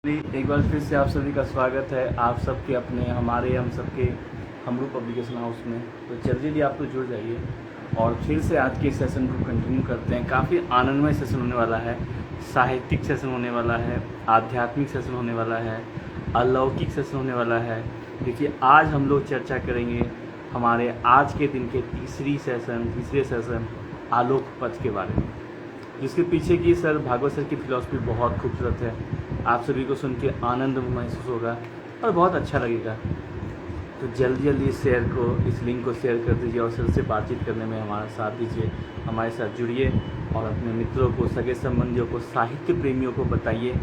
एक बार फिर से आप सभी का स्वागत है आप सबके अपने हमारे हम सबके हमरू पब्लिकेशन हाउस में। तो जल्दी आप लोग जुड़ जाइए और फिर से आज के सेशन को कंटिन्यू करते हैं। काफ़ी आनंदमय सेशन होने वाला है, साहित्यिक सेशन होने वाला है, आध्यात्मिक सेशन होने वाला है, अलौकिक सेशन होने वाला है। देखिए आज हम लोग चर्चा करेंगे हमारे आज के दिन के तीसरे सेशन आलोक पथ के बारे में, जिसके पीछे की सर भागवत सर की फिलॉसफी बहुत खूबसूरत है। आप सभी को सुन के आनंद महसूस होगा और बहुत अच्छा लगेगा। तो जल्दी जल्दी इस लिंक को शेयर कर दीजिए और सर से बातचीत करने में हमारा साथ दीजिए, हमारे साथ जुड़िए और अपने मित्रों को, सगे संबंधियों को, साहित्य प्रेमियों को बताइए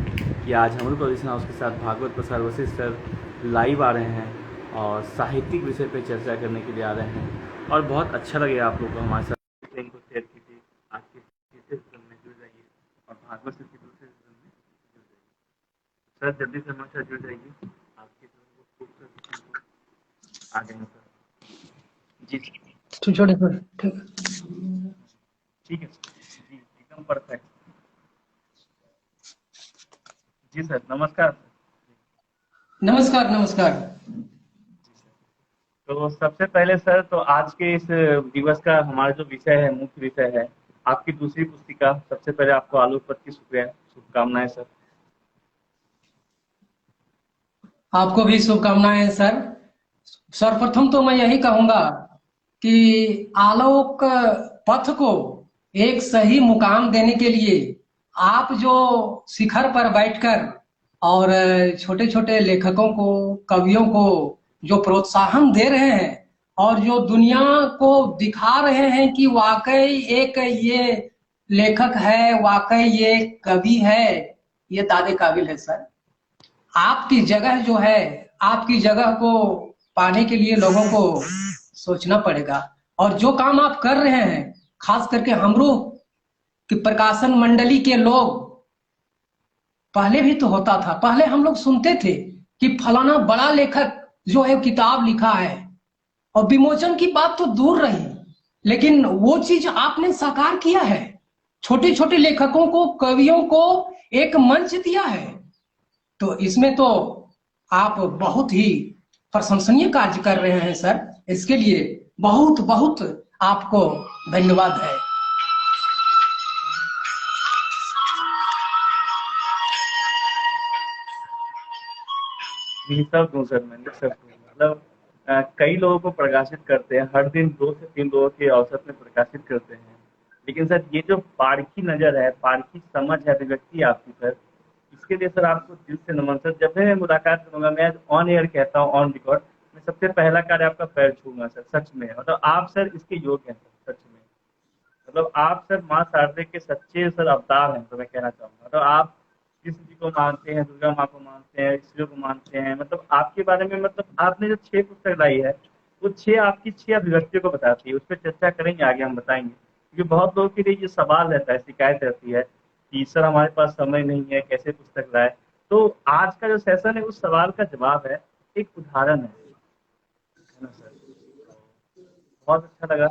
कि आज हमरू पब्लिकेशन हाउस के साथ भागवत प्रसार वशिष्ठ सर लाइव आ रहे हैं और साहित्यिक विषय पर चर्चा करने के लिए आ रहे हैं और बहुत अच्छा लगेगा आप लोग को हमारे साथ। लिंक को शेयर कीजिए, आज के तीसरे सेशन में जुड़ जाइए और भागवत सर के दूसरे सेशन में जुड़ जाइए। सर जल्दी से हमारे साथ जुड़ जाइए, आपके जो खूबसूरत आ गए हैं सर जी। छोटे पर ठीक ठीक है जी, एकदम परफेक्ट जी सर। नमस्कार नमस्कार नमस्कार। जी सर। तो सबसे पहले सर, तो आज के इस दिवस का हमारा जो विषय है, मुख्य विषय है आपकी दूसरी पुस्तिका। सबसे पहले आपको आलोक पथ की शुभकामनाएं सर। आपको भी शुभकामनाएं सर। सर्वप्रथम तो मैं यही कहूंगा कि आलोक पथ को एक सही मुकाम देने के लिए आप जो शिखर पर बैठकर और छोटे छोटे लेखकों को, कवियों को जो प्रोत्साहन दे रहे हैं और जो दुनिया को दिखा रहे हैं कि वाकई एक ये लेखक है, वाकई ये कवि है, ये दादे काबिल है सर। आपकी जगह जो है, आपकी जगह को पाने के लिए लोगों को सोचना पड़ेगा। और जो काम आप कर रहे हैं, खास करके हमरू की प्रकाशन मंडली के लोग, पहले भी तो होता था, पहले हम लोग सुनते थे कि फलाना बड़ा लेखक जो है किताब लिखा है, और विमोचन की बात तो दूर रही, लेकिन वो चीज आपने साकार किया है। छोटे छोटे लेखकों को, कवियों को एक मंच दिया है। तो इसमें तो आप बहुत ही प्रशंसनीय कार्य कर रहे हैं सर। इसके लिए बहुत बहुत आपको धन्यवाद है। जी सब दूँ सर, मैंने सब दूँ मतलब कई लोगों को प्रकाशित करते हैं, हर दिन 2 से 3 लोगों के औसत में प्रकाशित करते हैं। लेकिन सर ये जो पारखी नज़र है, पारखी समझ है, अभिव्यक्ति है आपकी सर, इसके लिए सर आपको दिल से नमन सर। जब भी मैं मुलाकात करूँगा, मैं ऑन एयर कहता हूँ, ऑन रिकॉर्ड, मैं सबसे पहला कार्य आपका पैर छूऊँगा सर, सच में। मतलब आप सर इसके योग्य हैं सर, सच में। मतलब आप सर माँ शारदे के सच्चे सर अवतार हैं, तो मैं कहना चाहूँगा। तो आप कृष्ण जी को मानते हैं, दुर्गा माँ को मानते हैं, ईश्वर को मानते हैं। मतलब आपके बारे में, मतलब आपने जो 6 पुस्तक लाई है, वो 6 आपकी 6 अभिव्यक्तियों को बताती है। उस पर चर्चा करेंगे, आगे हम बताएँगे। क्योंकि बहुत लोगों के लिए ये सवाल रहता है, शिकायत रहती है कि सर हमारे पास समय नहीं है, कैसे पुस्तक लाएँ? तो आज का जो सेशन है उस सवाल का जवाब है, एक उदाहरण है ना सर? बहुत अच्छा लगा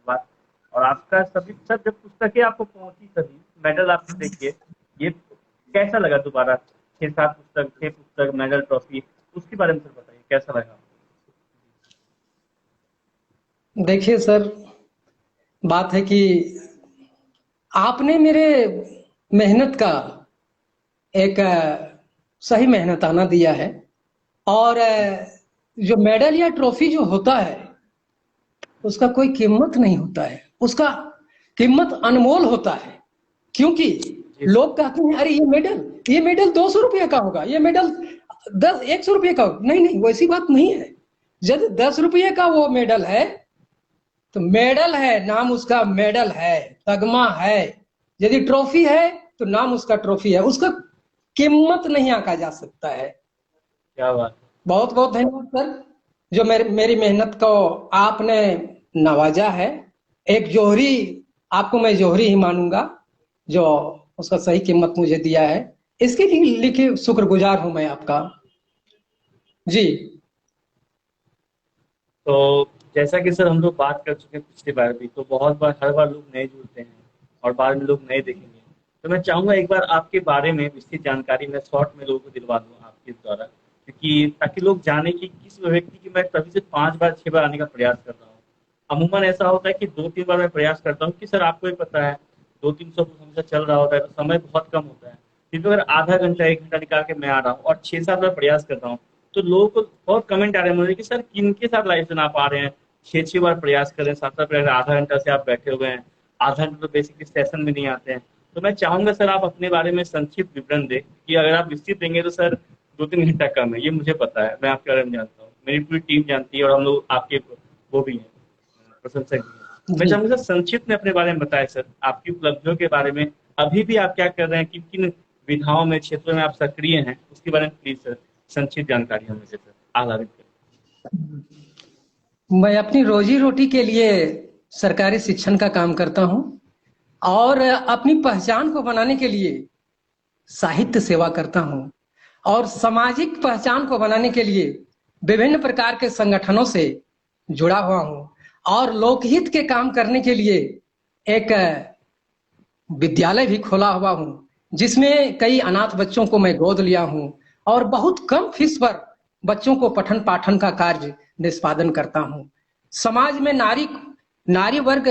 बात। और आपका सभी सर, जब पुस्तकें आपको पहुंची, सभी मेडल आपने देखिए, ये कैसा लगा? दोबारा 6 पुस्तक, मेडल, ट्रॉफी, उसके बारे में सर बताइए, कैसा लगा? देखिए सर, बात है कि आपने मेरे मेहनत का एक सही मेहनताना दिया है। और जो मेडल या ट्रॉफी जो होता है, उसका कोई कीमत नहीं होता है, उसका कीमत अनमोल होता है। क्योंकि जी लोग कहते हैं अरे ये मेडल 200 रुपये का होगा, ये मेडल 100 रुपये का होगा। नहीं नहीं, वैसी बात नहीं है। यदि 10 रुपये का वो मेडल है तो मेडल है, नाम उसका मेडल है, तगमा है। यदि ट्रॉफी है तो नाम उसका ट्रॉफी है, उसका कीमत नहीं आंका जा सकता है। क्या बात है। बहुत बहुत धन्यवाद सर, जो मेरी मेहनत को आपने नवाजा है। एक जोहरी, आपको मैं जोहरी ही मानूंगा, जो उसका सही कीमत मुझे दिया है। इसके लिए लिखे शुक्रगुजार हूं मैं आपका जी। तो जैसा कि सर हम लोग बात कर चुके हैं पिछली बार भी, तो बहुत बार, हर बार लोग नए जुड़ते हैं और बाद में लोग नए देखेंगे। तो मैं चाहूंगा एक बार आपके बारे में विस्तृत जानकारी मैं शॉर्ट में लोगों को दिलवा दूं आपके द्वारा, क्योंकि ताकि लोग जाने कि किस व्यक्ति की मैं तभी से 5 बार 6 बार आने का प्रयास कर रहा हूँ। अमूमन ऐसा होता है कि 2-3 बार मैं प्रयास करता हूँ कि सर आपको भी पता है 2-300 हमेशा चल रहा होता है तो समय बहुत कम होता है। फिर भी अगर आधा घंटा 1 घंटा निकाल के मैं आ रहा हूँ और 6-7 बार प्रयास कर रहा हूँ, तो लोगों को बहुत कमेंट आ रहे हैं मुझे कि सर किनके साथ लाइव सुना पा रहे हैं, 6-6 बार प्रयास कर रहे हैं, 7 बार प्रयास, आधा घंटा से आप बैठे हुए हैं, आधा घंटा तो बेसिकली सेशन में नहीं आते हैं। तो मैं चाहूंगा सर आप अपने बारे में संक्षिप्त विवरण दें, कि अगर आप विस्तृत देंगे तो सर 2-3 घंटा कम है, ये मुझे पता है, मैं आपके बारे में जानता हूँ, मेरी पूरी टीम जानती है और हम लोग आपके वो भी हैं, प्रशंसक भी हैं। मैं जी। चाहूंगा सर संक्षिप्त में अपने बारे में बताएं सर, आपकी उपलब्धियों के बारे में, अभी भी आप क्या कर रहे हैं, किन किन विधाओं में क्षेत्रों में आप सक्रिय हैं, उसके बारे में प्लीज सर संक्षिप्त जानकारी हमें दे सर, आधारित करें। मैं अपनी रोजी रोटी के लिए सरकारी शिक्षण का काम करता हूँ और अपनी पहचान को बनाने के लिए साहित्य सेवा करता हूँ और सामाजिक पहचान को बनाने के लिए विभिन्न प्रकार के संगठनों से जुड़ा हुआ हूँ और लोकहित के काम करने के लिए एक विद्यालय भी खोला हुआ हूँ, जिसमें कई अनाथ बच्चों को मैं गोद लिया हूँ और बहुत कम फीस पर बच्चों को पठन पाठन का कार्य निष्पादन करता हूँ। समाज में नारी नारी वर्ग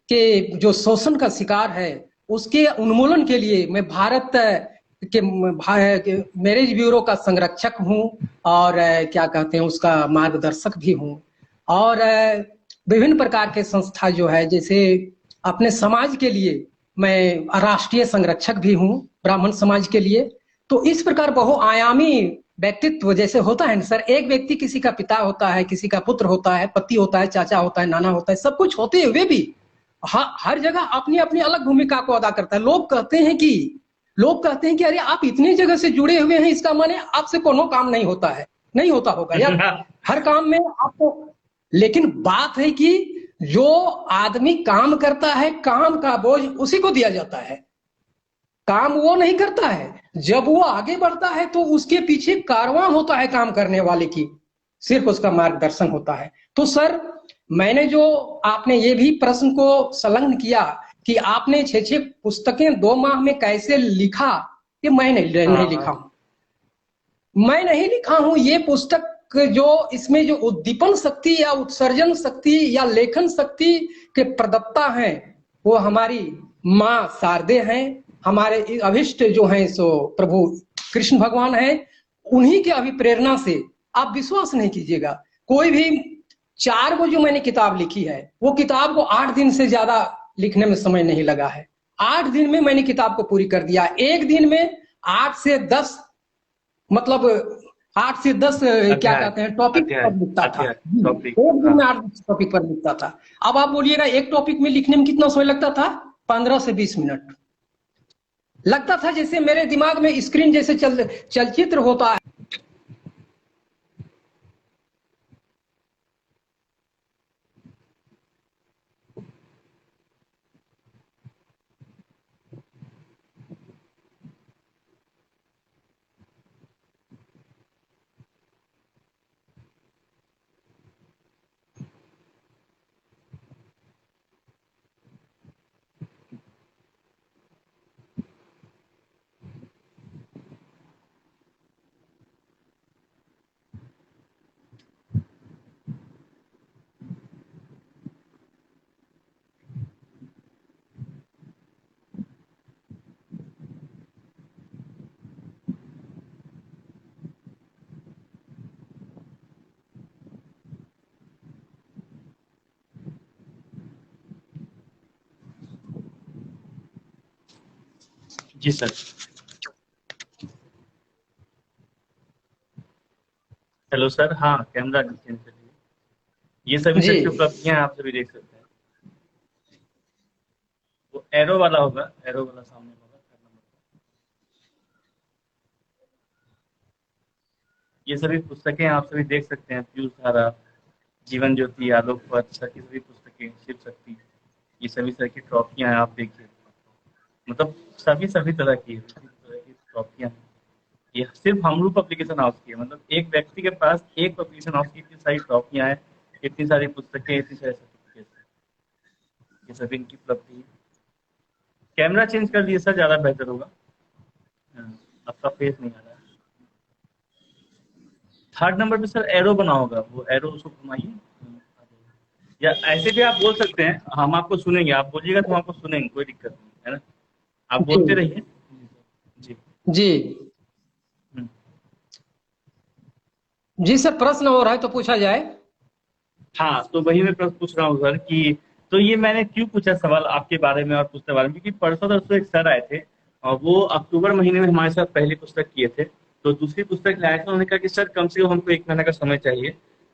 के जो शोषण का शिकार है उसके उन्मूलन के लिए मैं भारत के मैरिज ब्यूरो का संरक्षक हूँ और क्या कहते हैं उसका मार्गदर्शक भी हूँ और विभिन्न प्रकार के संस्था जो है, जैसे अपने समाज के लिए मैं राष्ट्रीय संरक्षक भी हूँ ब्राह्मण समाज के लिए। तो इस प्रकार बहुआयामी व्यक्तित्व जैसे होता है ना सर, एक व्यक्ति किसी का पिता होता है, किसी का पुत्र होता है, पति होता है, चाचा होता है, नाना होता है, सब कुछ होते हुए भी हर जगह अपनी अपनी अलग भूमिका को अदा करता है। लोग कहते हैं कि अरे आप इतनी जगह से जुड़े हुए हैं, इसका माने आपसे कोनो काम नहीं होता है, नहीं होता होगा यार, हर काम में आपको। लेकिन बात है कि जो आदमी काम करता है काम का बोझ उसी को दिया जाता है, काम वो नहीं करता है। जब वो आगे बढ़ता है तो उसके पीछे कारवां होता है काम करने वाले की, सिर्फ उसका मार्गदर्शन होता है। तो सर मैंने जो आपने ये भी प्रश्न को संलग्न किया कि आपने 6-6 पुस्तकें 2 माह में कैसे लिखा, ये मैं नहीं लिखा हूं, मैं नहीं लिखा हूं। ये पुस्तक जो इसमें जो उद्दीपन शक्ति या उत्सर्जन शक्ति या लेखन शक्ति के प्रदत्ता हैं वो हमारी माँ शारदे हैं, हमारे अभिष्ट जो हैं सो प्रभु कृष्ण भगवान हैं। उन्हीं के अभिप्रेरणा से आप विश्वास नहीं कीजिएगा, कोई भी 4 को जो मैंने किताब लिखी है वो किताब को 8 दिन से ज्यादा लिखने में समय नहीं लगा है। 8 दिन में मैंने किताब को पूरी कर दिया। एक दिन में 8 से 10 मतलब 8 से 10 क्या कहते हैं टॉपिक पर लिखता था, टॉपिक, एक दिन में 8 टॉपिक पर लिखता था। अब आप बोलिएगा एक टॉपिक में लिखने में कितना समय लगता था? 15 से 20 मिनट लगता था। जैसे मेरे दिमाग में स्क्रीन जैसे चलचित्र होता है। जी सर। हेलो सर, हाँ कैमरा चेंज करिए। ये सभी जी सर की उपलब्धियां आप सभी देख सकते हैं। वो एरो वाला होगा, एरो वाला सामने होगा third नंबर का। ये सभी पुस्तकें आप सभी देख सकते हैं, पीयूष धारा, जीवन ज्योति, आलोक पथ, सर की सभी पुस्तकें, शिव शक्ति, ये सभी सर की ट्रॉफियां हैं, आप देखिए। मतलब सभी सभी तरह की ट्रॉफियां हैं। ये सिर्फ हमरू पब्लिकेशन हाउस की है, मतलब एक व्यक्ति के पास एक पब्लिकेशन हाउस की इतनी सारी ट्रॉफियां हैं, इतनी सारी पुस्तकें, इतनी सारे सर्टिफिकेट, ये सभी इनकी उपलब्धि है। कैमरा चेंज कर दिए सर, ज़्यादा बेहतर होगा। आपका फेस नहीं आ रहा है। थर्ड नंबर पे सर एरो बना होगा, वो एरो उसको घुमाइए। या ऐसे भी आप बोल सकते हैं, हम आपको सुनेंगे, आप बोलिएगा तो हम आपको सुनेंगे, कोई दिक्कत नहीं है ना। आप जी बोलते रहिए। जी। जी हम्म। जी सर, प्रश्न हो रहा है तो पूछा जाए। हाँ, तो वही मैं प्रश्न पूछ रहा हूँ सर कि तो ये मैंने क्यों पूछा सवाल आपके बारे में और पुस्तक बारे में, क्योंकि परसों तरसों एक सर आए थे और वो अक्टूबर महीने में हमारे साथ पहली पुस्तक किए थे। तो दूसरी पुस्तक लाए थे, उन्होंने कहा कि सर कम से कम हमको 1 महीने का समय चाहिए।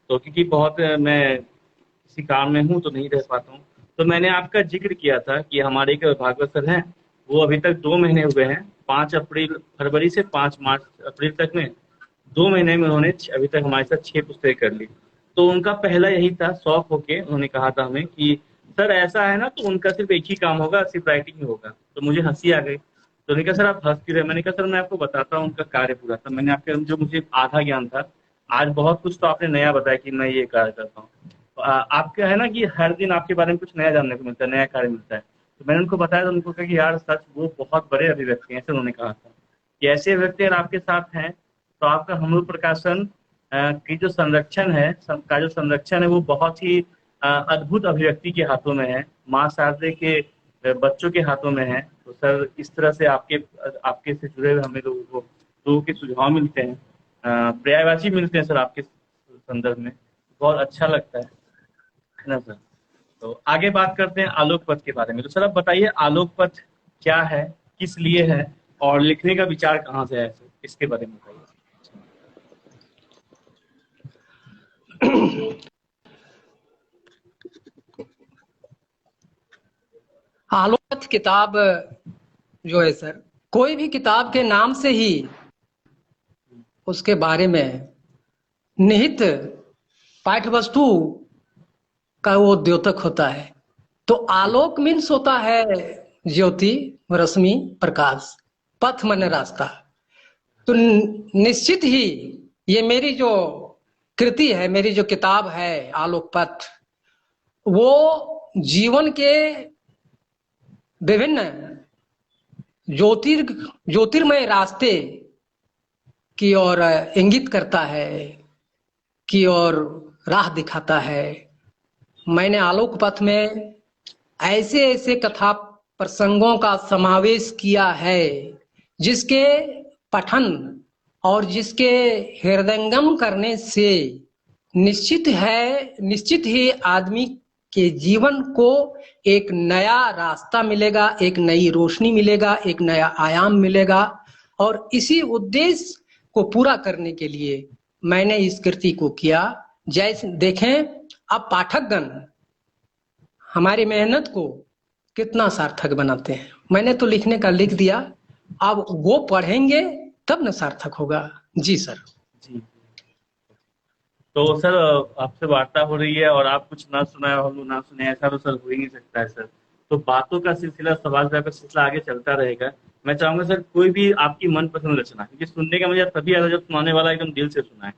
तो क्योंकि बहुत मैं किसी काम में हूँ तो नहीं रह पाता हूँ। तो मैंने आपका जिक्र किया था कि हमारे एक भागवत सर हैं, वो अभी तक 2 महीने हुए हैं, 5 अप्रैल फरवरी से 5 मार्च अप्रैल तक में 2 महीने में उन्होंने अभी तक हमारे साथ 6 पुस्तकें कर ली। तो उनका पहला यही था, शौक होके उन्होंने कहा था हमें कि सर ऐसा है ना, तो उनका सिर्फ एक ही काम होगा, सिर्फ राइटिंग ही होगा। तो मुझे हंसी आ गई, तो उन्होंने कहा सर आप हंस क्यों रहे? मैंने कहा सर मैं आपको बताता हूँ उनका कार्य पूरा था, मैंने आपके जो मुझे आधा ज्ञान था, आज बहुत कुछ तो आपने नया बताया कि मैं ये कार्य करता हूँ। तो आपका है ना कि हर दिन आपके बारे में कुछ नया जानने को मिलता है, नया कार्य मिलता है। तो मैंने उनको बताया, तो उनको कहा कि यार सच वो बहुत बड़े अभिव्यक्ति हैं, ऐसे उन्होंने कहा था कि ऐसे व्यक्ति अगर आपके साथ हैं तो आपका हमरूप प्रकाशन की जो संरक्षण है, का जो संरक्षण है वो बहुत ही अद्भुत अभिव्यक्ति के हाथों में है, माँ शारदे के बच्चों के हाथों में है। तो सर इस तरह से आपके आपके से जुड़े हुए हमें लोगों के सुझाव मिलते हैं, पर्यायवाची मिलते हैं सर आपके संदर्भ में, बहुत अच्छा लगता है ना सर। तो आगे बात करते हैं आलोक पथ के बारे में। तो सर आप बताइए आलोक पथ क्या है, किस लिए है, और लिखने का विचार कहाँ से है सर, इसके बारे में बताइए। आलोक किताब जो है सर, कोई भी किताब के नाम से ही उसके बारे में निहित पाठ्य वस्तु का वो द्योतक होता है। तो आलोक मीन्स होता है ज्योति, रश्मि, प्रकाश। पथ माने रास्ता। तो निश्चित ही ये मेरी जो कृति है, मेरी जो किताब है आलोक पथ, वो जीवन के विभिन्न ज्योतिर्मय रास्ते की ओर इंगित करता है, की ओर राह दिखाता है। मैंने आलोक पथ में ऐसे ऐसे कथा प्रसंगों का समावेश किया है जिसके पठन और जिसके हृदयंगम करने से निश्चित ही आदमी के जीवन को एक नया रास्ता मिलेगा, एक नई रोशनी मिलेगा, एक नया आयाम मिलेगा। और इसी उद्देश्य को पूरा करने के लिए मैंने इस कृति को किया। जैसे देखें अब पाठकगण हमारी मेहनत को कितना सार्थक बनाते हैं। मैंने तो लिखने का लिख दिया, अब वो पढ़ेंगे तब न सार्थक होगा। जी सर। जी। तो सर आपसे वार्ता हो रही है और आप कुछ ना सुनाए, हम लोग ना सुने, ऐसा तो सर हो ही नहीं सकता है सर। तो बातों का सिलसिला, सवाल जवाब का सिलसिला आगे चलता रहेगा। मैं चाहूंगा सर कोई भी आपकी मनपसंद रचना, क्योंकि सुनने का मजा तभी आता है जब सुनाने वाला एकदम दिल से सुनाए।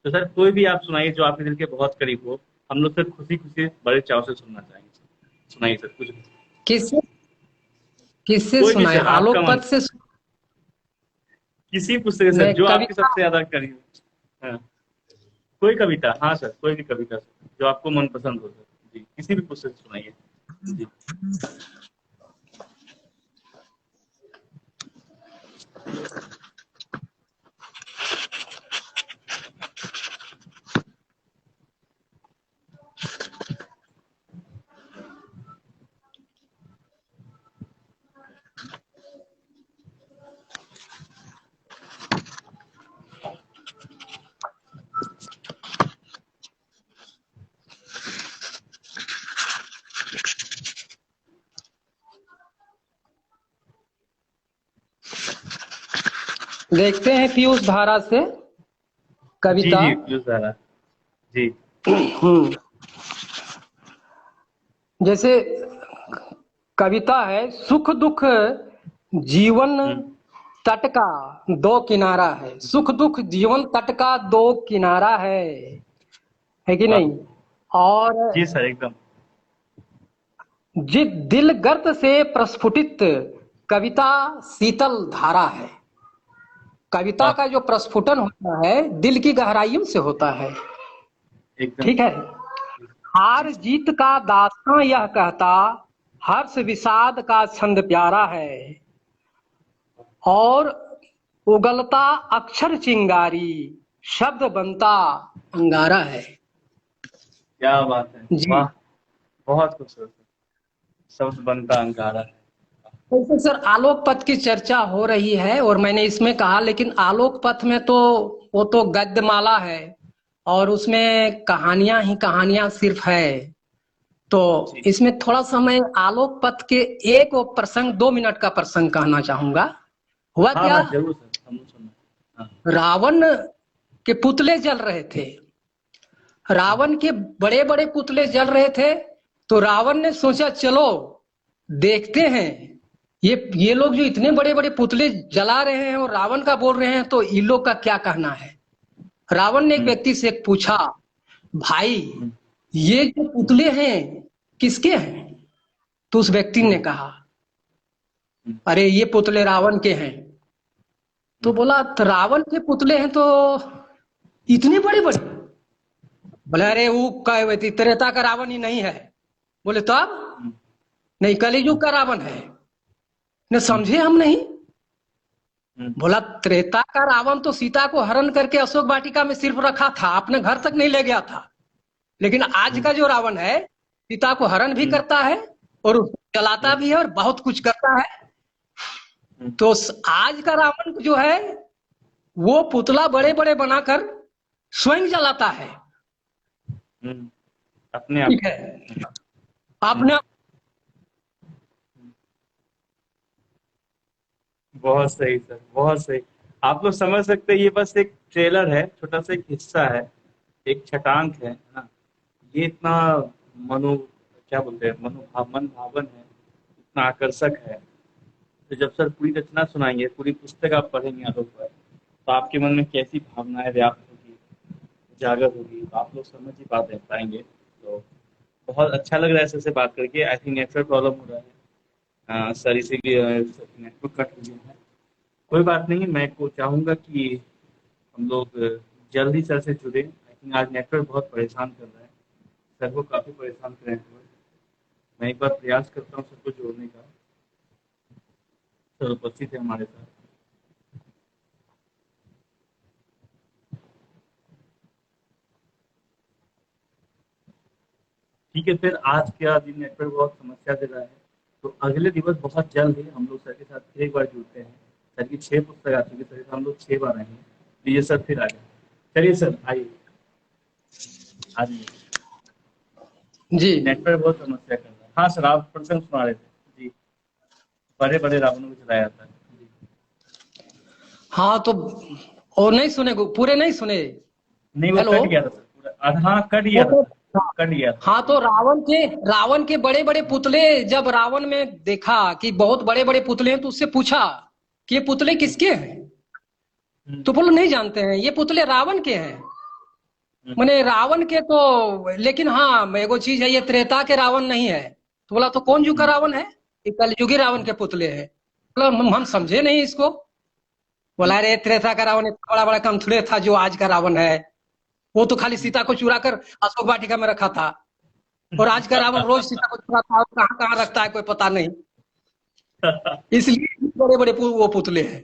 तो सर कोई भी आप सुनाइए जो आपके दिल के बहुत करीब हो, हम लोग सर खुशी खुशी बड़े चाव से सुनना चाहेंगे सर। सुनाइए सर कुछ भी। किससे किससे कोई भी सुनाए? सर, आपका आलोक मन, पथ से किसी पुस्तक से मैं जो आपके कविता। सबसे ज्यादा करीब। हाँ, कोई कविता, हाँ सर कोई भी कविता सर जो आपको मन पसंद हो सर। जी, किसी भी पुस्तक से सुनाइए। जी। देखते हैं पीयूष धारा से जी कविता। जी पीयूष दादा। जी। हम्म, जैसे कविता है, सुख दुख जीवन हम्म। तट का दो किनारा है। सुख दुख जीवन तट का दो किनारा है कि वाह। नहीं? और जी सर एकदम। जिस दिल गर्त से प्रस्फुटित कविता शीतल धारा है। कविता वाह, का जो प्रस्फुटन होता है दिल की गहराइयों से होता है। एकदम ठीक है। हार जीत का दास्तां यह कहता, हर्ष विषाद का छंद प्यारा है। और उगलता अक्षर चिंगारी, शब्द बनता अंगारा है। क्या बात है, जी। वाह, बहुत खूबसूरत। शब्द बनता अंगारा है। वैसे सर आलोक पथ की चर्चा हो रही है और मैंने इसमें कहा, लेकिन आलोक पथ में तो वो तो गद्यमाला है और उसमें कहानियां ही कहानियां सिर्फ है। तो जी, इसमें थोड़ा सा मैं आलोक पथ के एक वो प्रसंग 2 मिनट का प्रसंग कहना चाहूंगा। हुआ हाँ क्या, हाँ, जरूर सर, हम सुनना। हाँ। रावण के पुतले जल रहे थे। हम्म, रावण के बड़े बड़े पुतले जल रहे थे, तो रावण ने सोचा चलो देखते हैं, ये लोग जो इतने बड़े बड़े पुतले जला रहे हैं और रावण का बोल रहे हैं, तो इन लोग का क्या कहना है। रावण ने एक हम्म, व्यक्ति से पूछा, भाई हम्म, ये जो पुतले हैं किसके हैं। तो उस व्यक्ति ने हम्म, कहा, हम्म, अरे ये पुतले रावण के हैं। तो हम्म, बोला, तो रावण के पुतले हैं तो इतने बड़े बड़े। बोले, अरे वो त्रेता का रावण ही नहीं है। बोले तब, हम्म, नहीं कलियुग हम्म, का रावण है। न हम्म, समझे हम नहीं। हम्म, बोला, त्रेता का रावण तो सीता को हरण करके अशोक वाटिका में सिर्फ रखा था, अपने घर तक नहीं ले गया था। लेकिन आज हम्म, का जो रावण है, सीता को हरण भी हम्म, करता है और उसको जलाता हम्म, भी है और बहुत कुछ करता है। हम्म, तो आज का रावण जो है वो पुतला बड़े बड़े बनाकर स्वयं जलाता है। हम्म, अपने आप ठीक है। को। हम्म, आपने बहुत सही सर, बहुत सही। आप लोग समझ सकते हैं, ये बस एक ट्रेलर है, छोटा सा एक हिस्सा है, एक छटांक है ना। ये इतना मनो क्या बोलते हैं, मन भावन है, इतना आकर्षक है। तो जब सर पूरी रचना सुनाएंगे, पूरी पुस्तक आप पढ़ेंगे आलोक पर, तो आपके मन में कैसी भावनाएं व्याप्त होगी, उजागर होगी, तो आप लोग समझ ही पाएंगे। तो बहुत अच्छा लग रहा है सर से बात करके। आई थिंक नेटवर्क प्रॉब्लम हो रहा है। सर इसीलिए नेटवर्क कट हो गया है। कोई बात नहीं, मैं को चाहूंगा कि हम लोग जल्द ही सर से जुड़े। आई थिंक आज नेटवर्क बहुत परेशान कर रहा है, सर को काफी परेशान कर रहे हैं। मैं एक बार प्रयास करता हूँ सबको जोड़ने का। सर उपस्थित है हमारे साथ। ठीक है, फिर आज का दिन नेटवर्क बहुत समस्या दे रहा है। तो अगले दिवस बहुत जल्द ही हम लोग सर के साथ फिर एक बार जुड़ते हैं। सर की 6 पुस्तक आ चुकी है, सर हम लोग 6 बार आएंगे। तो ये सर फिर आ गए। चलिए सर, आइए, आइए। जी। नेटवर्क बहुत समस्या कर रहा है। हाँ सर, आप प्रसंग सुना रहे थे जी। बड़े बड़े रावणों को चलाया जाता है जी। हाँ तो और नहीं सुने, पूरे नहीं सुने। नहीं, वो हेलो। कट गया था सर पूरा, हाँ कट वो गया था तो सर, कट गया था हाँ, जी। तो रावण के बड़े बड़े पुतले, जब रावण में देखा कि बहुत बड़े बड़े पुतले हैं, तो उससे पूछा कि ये पुतले हम्म, किसके हैं। हम्म, तो बोलो नहीं जानते हैं, ये पुतले रावण के हैं। हम्म, मैंने रावण के तो, लेकिन हाँ एगो चीज है, ये त्रेता के रावण नहीं है। तो बोला, तो कौन युग का हम्म, रावण है। ये कलयुगी रावण के पुतले हैं। बोला, हम समझे नहीं इसको। हम्म, बोला, अरे त्रेता का रावण इतना बड़ा बड़ा कमथुरे था जो आज का रावण है। वो तो खाली हम्म। सीता को चुरा कर अशोक वाटिका में रखा था। और आज का रावण रोज सीता को चुराता है और कहाँ कहाँ रखता है कोई पता नहीं। इसलिए बड़े बड़े वो पुतले हैं।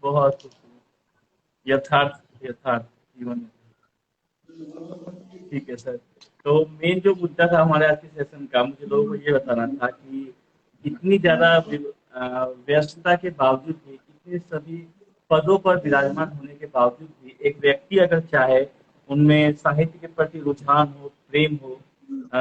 बहुत खूबसूरत। यथार्थ, यथार्थ जीवन में। ठीक है सर। तो मेन जो मुद्दा था हमारे आज के सेशन का, मुझे लोगों को ये बताना था कि इतनी ज्यादा व्यस्तता के बावजूद भी, इतने सभी पदों पर विराजमान होने के बावजूद भी, एक व्यक्ति अगर चाहे, उनमें साहित्य के प्रति रुझान हो, प्रेम हो,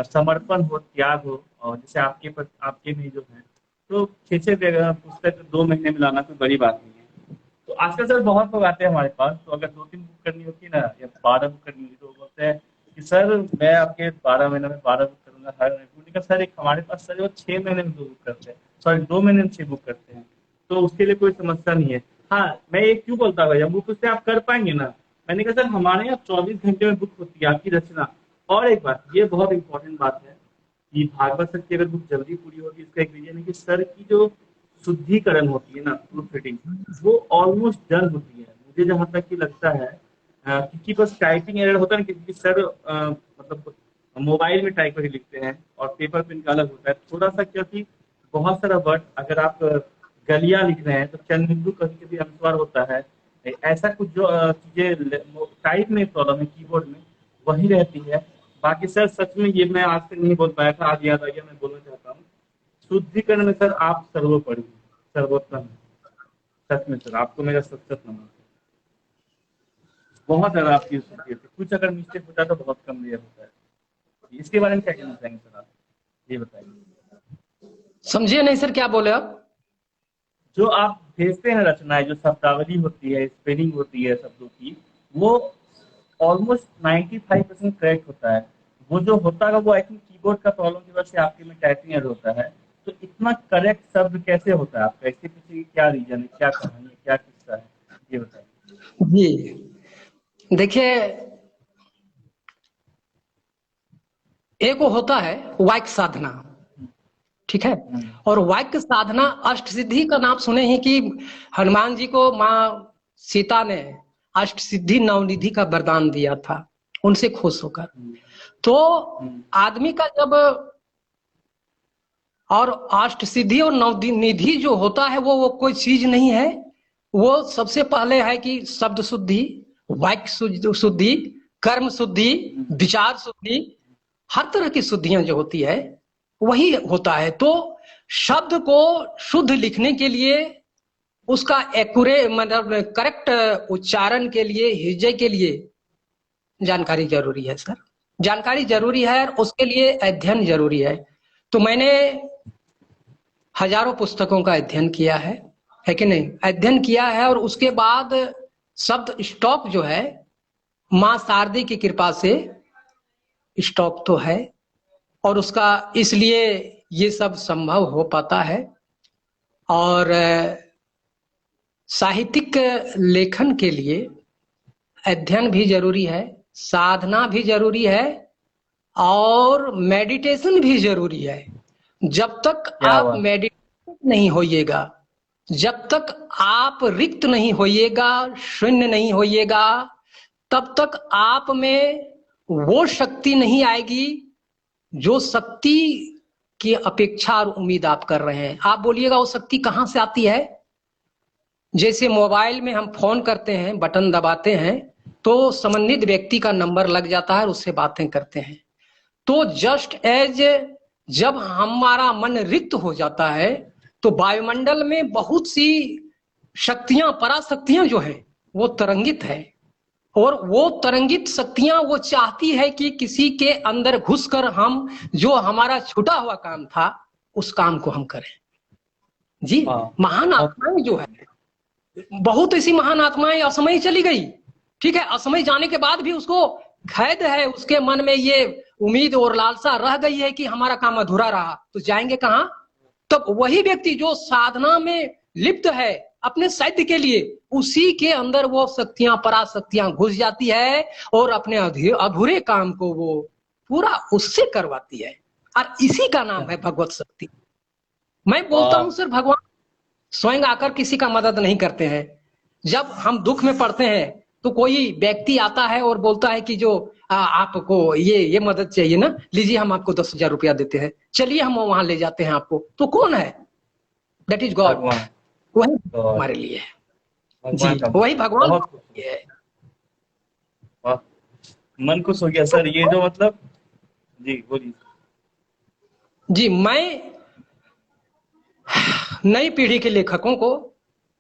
समर्पण हो, त्याग हो, और जैसे आपके में जो है, तो 6 पुस्तक 2 महीने में लाना कोई बड़ी बात नहीं है। तो आजकल सर बहुत लोग आते हैं हमारे पास, तो अगर 2-3 बुक करनी होती है ना, या 12 बुक करनी होती, तो वो बोलते हैं कि सर मैं आपके 12 महीने में 12 बुक करूंगा, हर महीने का। सर एक हमारे पास सर वो 6 महीने में 2 बुक करते हैं, सॉरी 2 महीने में 6 बुक करते हैं। तो उसके लिए कोई समस्या नहीं है। हाँ, मैं ये क्यों बोलता भैया, बुक उससे आप कर पाएंगे ना। मैंने कहा सर हमारे यहाँ 24 घंटे में बुक होती है आपकी रचना। और एक बात, ये बहुत इंपॉर्टेंट बात है कि भागवत सर की अगर बुक जल्दी पूरी होगी, इसका एक रीजन है कि सर की जो शुद्धिकरण होती है ना, प्रूफ रीडिंग, वो ऑलमोस्ट डन होती है मुझे जहां तक कि लगता है। क्योंकि बस टाइपिंग एरर होता है ना, क्योंकि सर मतलब मोबाइल में टाइप करके लिखते हैं और पेपर पेन का अलग होता है थोड़ा सा, क्योंकि बहुत सारा वर्ड अगर आप गलियां लिख रहे हैं तो चंद बिंदु कभी कभी अनुस्वार होता है, ऐसा कुछ जो चीजें टाइप में प्रॉब्लम है कीबोर्ड में, वही रहती है। बाकी सर सच में ये मैं आज तक नहीं बोल पाया था, आज याद आ गया, मैं बोलना चाहता हूँ। शुद्धिकरण में सर आप सर्वोपरि, सर्वोत्तम हैं। सच में सर आपको मेरा सच सच नमन। बहुत ज्यादा आपकी शुक्रिया थी, कुछ अगर मिस्टेक होता है तो बहुत कम रेयर होता है। इसके बारे में क्या कहना चाहेंगे सर आप, ये बताइए। समझिए नहीं सर, क्या बोले आप? जो आप भेजते हैं रचनाएं, जो शब्दावली होती है, स्पेलिंग होती है शब्दों की, वो ऑलमोस्ट 95% करेक्ट होता है। वो जो होता है वो आई थिंक कीबोर्ड का प्रॉब्लम की वजह से आपके में टाइपिंग एरर होता है। तो इतना करेक्ट शब्द कैसे होता है आपका, इसके पीछे क्या रीजन है, क्या कहानी है, क्या किस्सा है, ये बताइए। जी देखिए, एक वो होता है वाक्य साधना, ठीक है। और वाक्य साधना अष्ट सिद्धि का नाम सुने ही कि हनुमान जी को माँ सीता ने अष्ट सिद्धि नवनिधि का वरदान दिया था उनसे खुश होकर। तो आदमी का जब, और अष्ट सिद्धि और नवनिधि जो होता है वो कोई चीज नहीं है। वो सबसे पहले है कि शब्द शुद्धि, वाक्य शुद्धि, कर्म शुद्धि, विचार शुद्धि, हर तरह की शुद्धियां जो होती है वही होता है। तो शब्द को शुद्ध लिखने के लिए उसका एक्यूरेट मतलब करेक्ट उच्चारण के लिए, हृदय के लिए जानकारी जरूरी है सर। जानकारी जरूरी है और उसके लिए अध्ययन जरूरी है। तो मैंने हजारों पुस्तकों का अध्ययन किया है कि नहीं? अध्ययन किया है और उसके बाद शब्द स्टॉक जो है मां शारदी की कृपा से स्टॉक तो है, और उसका इसलिए ये सब संभव हो पाता है। और साहित्यिक लेखन के लिए अध्ययन भी जरूरी है, साधना भी जरूरी है और मेडिटेशन भी जरूरी है। जब तक आप मेडिटेट नहीं होइएगा, जब तक आप रिक्त नहीं होइएगा, शून्य नहीं होइएगा, तब तक आप में वो शक्ति नहीं आएगी जो शक्ति की अपेक्षा और उम्मीद आप कर रहे हैं। आप बोलिएगा वो शक्ति कहां से आती है? जैसे मोबाइल में हम फोन करते हैं, बटन दबाते हैं तो संबंधित व्यक्ति का नंबर लग जाता है और उससे बातें करते हैं। तो जस्ट एज जब हमारा मन रिक्त हो जाता है तो वायुमंडल में बहुत सी शक्तियां, पराशक्तियां जो है वो तरंगित है, और वो तरंगित शक्तियां वो चाहती है कि किसी के अंदर घुसकर हम जो हमारा छूटा हुआ काम था उस काम को हम करें। जी, महान आत्माएं जो है, बहुत ऐसी महान आत्माएं असमय चली गई, ठीक है। असमय जाने के बाद भी उसको खैद है, उसके मन में ये उम्मीद और लालसा रह गई है कि हमारा काम अधूरा रहा, तो जाएंगे कहां? तब वही व्यक्ति जो साधना में लिप्त है अपने साध्य के लिए, उसी के अंदर वो शक्तियां, पराशक्तियां घुस जाती है और अपने अधूरे काम को वो पूरा उससे करवाती है। और इसी का नाम है भगवत शक्ति। मैं बोलता हूं सर, भगवान स्वयं आकर किसी का मदद नहीं करते हैं। जब हम दुख में पड़ते हैं तो कोई व्यक्ति आता है और बोलता है कि जो आपको ये मदद चाहिए ना, लीजिए हम आपको 10,000 रुपया देते हैं, चलिए हम वहां ले जाते हैं आपको। तो कौन है? That is God. वही हमारे लिए है जी, वही भगवान है। मन खुश हो गया सर, ये जो मतलब, जी बोलिए। जी, मैं नई पीढ़ी के लेखकों को,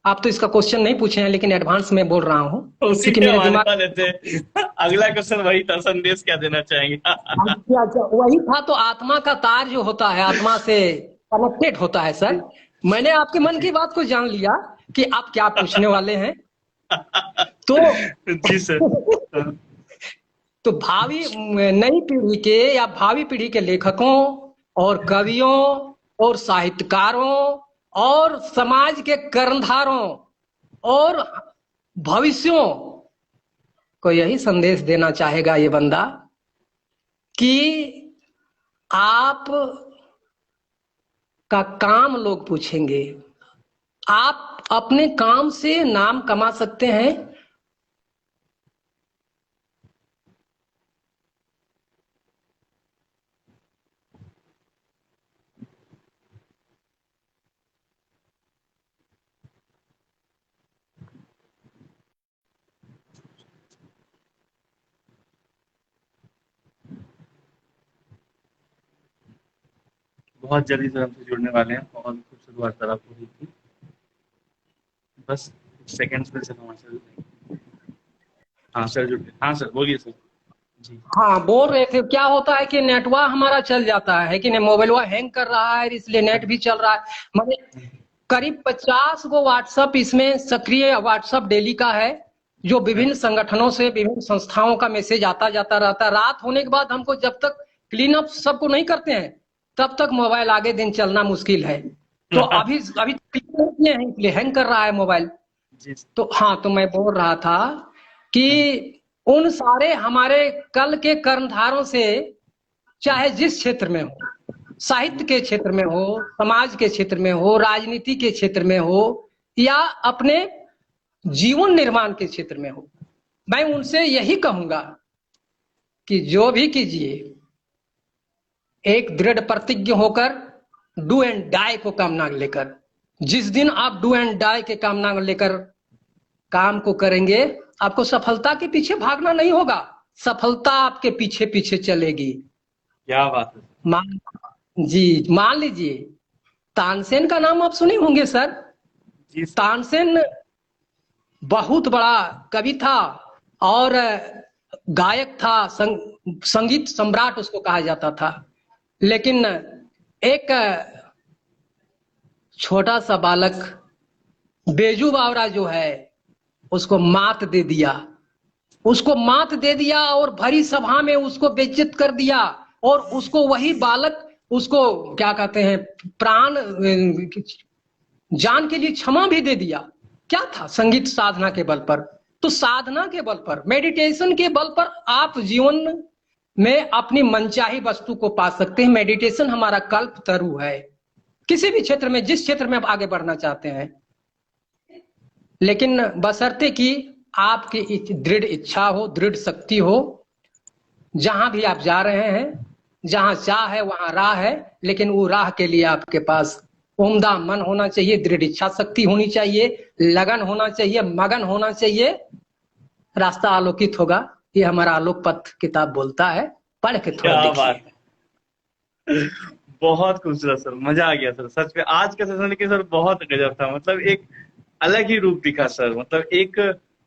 आप तो इसका क्वेश्चन नहीं पूछे हैं लेकिन एडवांस में बोल रहा हूँ क्योंकि मेरे दिमाग अगला क्वेश्चन वही था, संदेश क्या देना चाहेंगे? वही था। तो आत्मा का तार जो होता है आत्मा से कनेक्टेड होता है सर। मैंने आपके मन की बात को जान लिया कि आप क्या पूछने वाले हैं। तो जी सर। तो भावी नई पीढ़ी के या भावी पीढ़ी के लेखकों और कवियों और साहित्यकारों और समाज के कर्णधारों और भविष्यों को यही संदेश देना चाहेगा ये बंदा कि आप का काम लोग पूछेंगे। आप अपने काम से नाम कमा सकते हैं। बहुत जल्दी सर हमसे जुड़ने वाले हैं। बहुत खूबसूरत वार्तालाप हो रही थी। बस सेकंड्स में सर हमारे साथ। हाँ सर जुड़ गए। हाँ सर बोलिए सर। जी। हाँ, बोल रहे थे क्या होता है कि नेटवर्क हमारा चल जाता है कि नहीं, मोबाइल हैंग कर रहा है, इसलिए नेट भी चल रहा है। मैंने करीब 50 गो व्हाट्सएप इसमें सक्रिय व्हाट्सएप डेली का है, जो विभिन्न संगठनों से विभिन्न संस्थाओं का मैसेज आता जाता रहता है। रात होने के बाद हमको जब तक क्लीन अप सबको नहीं करते हैं तब तक मोबाइल आगे दिन चलना मुश्किल है। तो अभी अभी क्लीन नहीं किए हैं, इसलिए हैंग कर रहा है मोबाइल। जी तो हाँ, तो मैं बोल रहा था कि उन सारे हमारे कल के कर्णधारों से, चाहे जिस क्षेत्र में हो, साहित्य के क्षेत्र में हो, समाज के क्षेत्र में हो, राजनीति के क्षेत्र में हो, या अपने जीवन निर्माण के क्षेत्र में हो, मैं उनसे यही कहूंगा कि जो भी कीजिए एक दृढ़ प्रतिज्ञ होकर, डू एंड डाई को कामना लेकर। जिस दिन आप डू एंड डाई के कामना लेकर काम को करेंगे, आपको सफलता के पीछे भागना नहीं होगा, सफलता आपके पीछे पीछे चलेगी। क्या बात है। मान जी, मान लीजिए तानसेन का नाम आप सुने होंगे सर। जी सर। तानसेन बहुत बड़ा कवि था और गायक था, संगीत सम्राट उसको कहा जाता था। लेकिन एक छोटा सा बालक बेजू बावरा जो है, उसको मात दे दिया, उसको मात दे दिया और भरी सभा में उसको बेइज्जत कर दिया। और उसको वही बालक उसको क्या कहते हैं, प्राण जान के लिए क्षमा भी दे दिया। क्या था? संगीत साधना के बल पर। तो साधना के बल पर, मेडिटेशन के बल पर आप जीवन में अपनी मनचाही वस्तु को पा सकते हैं। मेडिटेशन हमारा कल्प तरु है, किसी भी क्षेत्र में, जिस क्षेत्र में आप आगे बढ़ना चाहते हैं। लेकिन बशर्ते कि आपकी दृढ़ इच्छा हो, दृढ़ शक्ति हो। जहां भी आप जा रहे हैं, जहां चाह है वहां राह है, लेकिन वो राह के लिए आपके पास उम्दा मन होना चाहिए, दृढ़ इच्छा शक्ति होनी चाहिए, लगन होना चाहिए, मगन होना चाहिए। रास्ता आलोकित होगा, ये हमारा आलोक पथ किताब बोलता है, पढ़ के थोड़ा क्या देखिए। बात है। बहुत खूबसूरत सर, मजा आ गया सर सच में। आज का सेशन लेकिन सर बहुत गजब था। मतलब एक अलग ही रूप दिखा सर। मतलब एक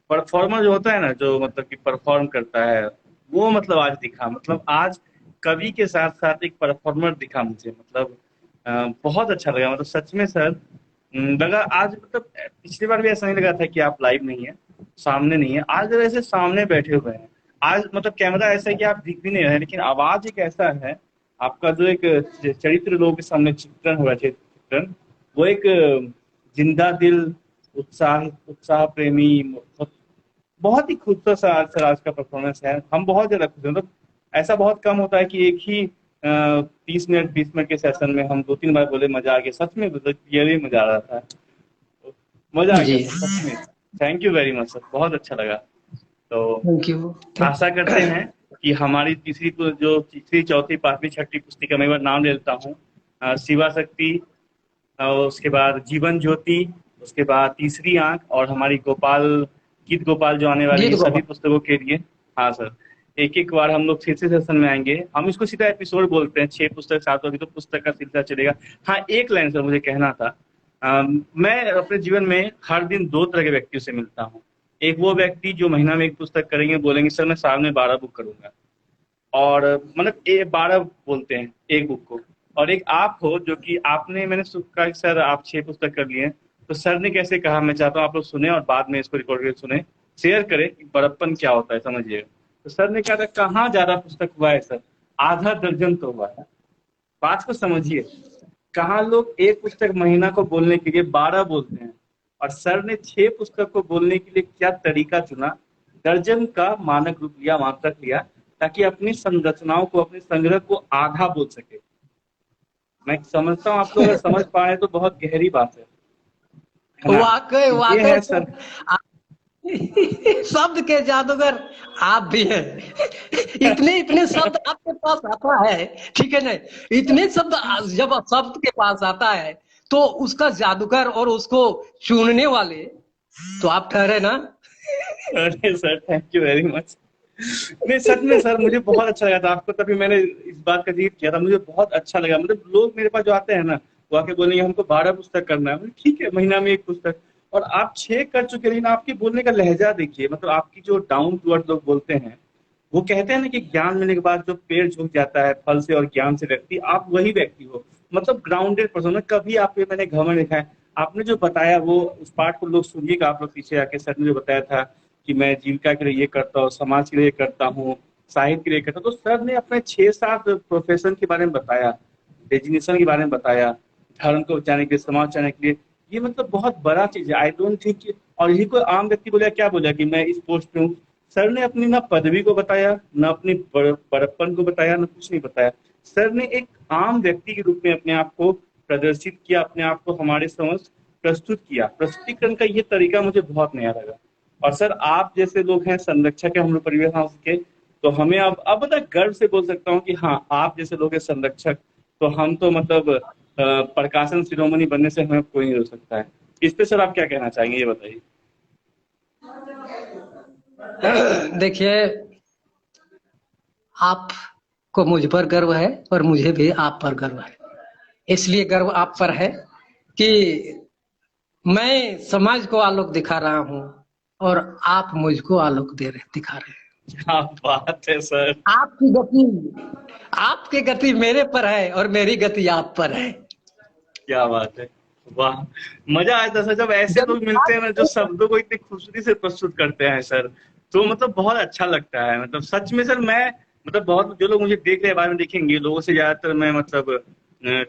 परफॉर्मर जो होता है ना, जो मतलब कि परफॉर्म करता है, वो मतलब आज दिखा। मतलब आज कवि के साथ साथ एक परफॉर्मर दिखा मुझे। मतलब बहुत अच्छा लगा। मतलब सच में सर लगा आज। मतलब पिछली बार भी ऐसा नहीं लगा था कि आप लाइव नहीं है, सामने नहीं है। आज जरा ऐसे सामने बैठे हुए हैं। आज मतलब कैमरा ऐसा है कि आप दिख भी नहीं रहे हैं, लेकिन आवाज एक ऐसा है आपका, जो एक चरित्र लोगों के सामने चित्रण हो रहा है, चित्रण वो एक जिंदा दिल, उत्साह उत्साह प्रेमी, बहुत ही खूबसूरत सा आज सर आज का परफॉर्मेंस है। हम बहुत ज्यादा खुश हैं। मतलब ऐसा बहुत कम होता है कि एक ही 30 मिनट 20 मिनट के सेशन में हम 2-3 बार बोले मजा आ गया। सच में मतलब रियली मजा आ रहा था। मजा आ गया जी, सर सच में। Thank you very much sir, बहुत अच्छा लगा। तो थैंक यू। आशा करते हैं कि हमारी तीसरी चौथी पांचवी छठी पुस्तिका, मैं एक बार नाम ले लेता हूँ। शिवा शक्ति, उसके बाद जीवन ज्योति, उसके बाद तीसरी आंख, और हमारी गीत गोपाल जो आने वाली गीत है, सभी गोपाल। पुस्तकों के लिए। हाँ सर, एक एक बार हम लोग 6 सेशन में आएंगे। हम इसको सीधा एपिसोड बोलते हैं, 6 पुस्तक 7, अभी तो पुस्तक का सिलसिला चलेगा। हाँ, एक लाइन सर मुझे कहना था। मैं अपने जीवन में हर दिन 2 तरह के व्यक्तियों से मिलता हूँ। एक वो व्यक्ति जो महीना में एक पुस्तक करेंगे, बोलेंगे सर मैं साल में 12 बुक करूंगा, और मतलब 12 बोलते हैं एक बुक को। और एक आप हो जो कि आपने, मैंने कहा कि सर आप 6 पुस्तक कर लिए हैं, तो सर ने कैसे कहा, मैं चाहता हूँ आप लोग सुने और बाद में इसको रिकॉर्ड करके सुने, शेयर करें कि बड़प्पन क्या होता है, समझिएगा। तो सर ने कहा था कहाँ ज्यादा पुस्तक हुआ है सर, आधा दर्जन तो हुआ है। बात को समझिए, कहाँ लोग एक पुस्तक महीना को बोलने के लिए 12 बोलते हैं, और सर ने 6 पुस्तक को बोलने के लिए क्या तरीका चुना, दर्जन का मानक रूप लिया, मात्रक लिया। ताकि अपनी संरचनाओं को, अपने संग्रह को आधा बोल सके। मैं समझता हूँ आप लोग अगर समझ पाए तो बहुत गहरी बात है ना? वाकई तो ये वाकई है सर। शब्द के जादूगर आप भी हैं। इतने इतने शब्द आपके पास आता है, ठीक है ना? इतने शब्द जब शब्द के पास आता है तो उसका जादूगर और उसको चुनने वाले तो आप ठहरे ना। अरे sir, thank you very much. नहीं सच में सर, मुझे बहुत अच्छा लगा था आपको, तभी मैंने इस बात का जिक्र किया था। मुझे बहुत अच्छा लगा। मतलब लोग मेरे पास जो आते हैं ना, वो आके बोलेंगे हमको 12 पुस्तक करना है। ठीक है, महीना में 1 पुस्तक। और आप 6 कर चुके हैं, लेकिन आपके बोलने का लहजा देखिए, मतलब आपकी जो डाउन टू अर्थ लोग बोलते हैं, वो कहते हैं ना कि ज्ञान मिलने के बाद जो पेड़ झुक जाता है फल से और ज्ञान से व्यक्ति, आप वही व्यक्ति हो। मतलब ग्राउंडेड पर्सन है। कभी आप पे मैंने घमंड देखा है। आपने जो बताया वो उस पार्ट को लोग सुनिएगा, आप लोग पीछे आके। सर ने जो बताया था कि मैं जीविका के लिए ये करता हूँ, समाज के लिए करता हूँ, साहित्य के लिए करता हूँ, तो सर ने अपने 6-7 प्रोफेशन के बारे में बताया, डेजिग्नेशन के बारे में बताया, धर्म को बचाने के लिए, समाज बचाने के लिए। ये मतलब बहुत बड़ा चीज है। I don't think. और यही कोई आम व्यक्ति बोला, क्या बोला कि मैं इस पोस्ट पे हूँ। सर ने अपनी ना पदवी को बताया, ना अपनी बड़प्पन को बताया, ना कुछ नहीं बताया। सर ने एक आम व्यक्ति के रूप में अपने आप को प्रदर्शित किया, अपने आप को हमारे समझ प्रस्तुत किया। प्रस्तुतिकरण का ये तरीका मुझे बहुत नया लगा। और सर आप जैसे लोग हैं संरक्षक है हम लोग परिवेश हाउस के, तो हमें अब मतलब गर्व से बोल सकता हूँ कि हाँ, आप जैसे लोग हैं संरक्षक, तो हम तो मतलब प्रकाशन शिरोमणि बनने से हमें कोई नहीं रोक सकता है। इस पे सर आप क्या कहना चाहेंगे, ये बताइए। देखिए, आपको मुझ पर गर्व है और मुझे भी आप पर गर्व है। इसलिए गर्व आप पर है कि मैं समाज को आलोक दिखा रहा हूँ और आप मुझको आलोक दिखा रहे हैं। क्या बात है सर। आपकी गति मेरे पर है और मेरी गति आप पर है। क्या बात है। वाह, मजा आया था सर जब ऐसे जब लोग मिलते हैं ना, जो शब्दों को इतनी खूबसूरती से प्रस्तुत करते हैं सर। तो मतलब बहुत अच्छा लगता है। मतलब सच में सर, मैं मतलब बहुत जो लोग मुझे देख रहे हैं, बाद में देखेंगे, लोगों से ज्यादातर मैं मतलब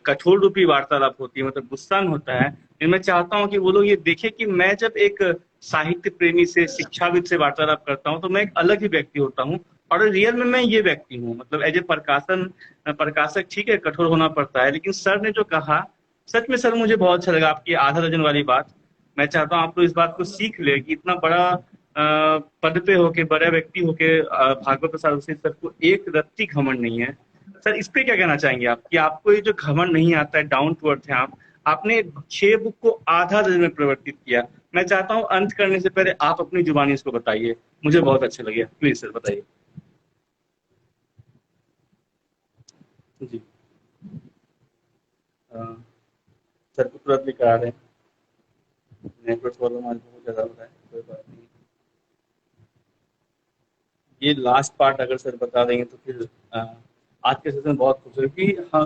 कठोर रूपी वार्तालाप होती है, मतलब गुस्सा में होता है। लेकिन मैं चाहता हूँ कि वो लोग ये देखें कि मैं जब एक साहित्य प्रेमी से, शिक्षाविद से वार्तालाप करता हूँ, तो मैं एक अलग ही व्यक्ति होता हूँ। और रियल में मैं ये व्यक्ति हूँ। मतलब एज ए प्रकाशक, ठीक है कठोर होना पड़ता है, लेकिन सर ने जो कहा, सच में सर मुझे बहुत अच्छा लगा आपकी आधा दर्जन वाली बात। मैं चाहता हूँ आप लोग इस बात को सीख ले कि इतना बड़ा पद पे होके, बड़ा व्यक्ति होके, भागवत प्रसाद ऋषि सर को एक रत्ती घमंड नहीं है। सर इस पे क्या कहना चाहेंगे आप कि आपको ये जो घमंड नहीं आता है, डाउन टू अर्थ है आप, आपने 6 बुक को आधा दर्जन में परिवर्तित किया। मैं चाहता हूँ अंत करने से पहले आप अपनी जुबानी इसको बताइए, मुझे बहुत अच्छा लगे। प्लीज सर बताइए। जी। अ, सर को तुरंत भी करा रहे हैं। नेटवर्क प्रॉब्लम आज बहुत ज्यादा हो रहा है, कोई बात नहीं। ये लास्ट पार्ट अगर सर बता देंगे तो फिर आज के सेशन बहुत खुश होगी। हाँ,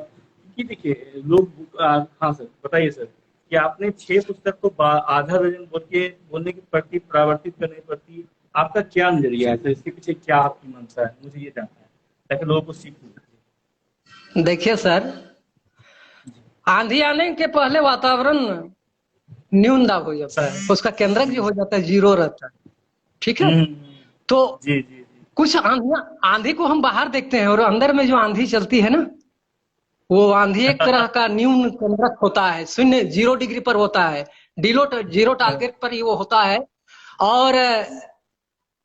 कि देखिए लोग हाँ सर बताइए सर कि आपने 6 पुस्तक को आधा दर्जन बोल के बोलने के प्रति, परावर्तित करने के प्रति आपका क्या नजरिया है सर? इसके पीछे क्या आपकी मंशा है, मुझे ये जानना है, ताकि लोगों को सीख मिले। देखिए सर, आंधी आने के पहले वातावरण न्यून दाब हो जाता है, उसका केंद्रक जो हो जाता है जीरो रहता है, ठीक है? हम्म। तो जी जी जी। कुछ आंधी को हम बाहर देखते हैं और अंदर में जो आंधी चलती है ना, वो आंधी एक तरह का न्यून केंद्रक होता है, शून्य 0 डिग्री पर होता है, जीरो टारगेट पर ही वो होता है। और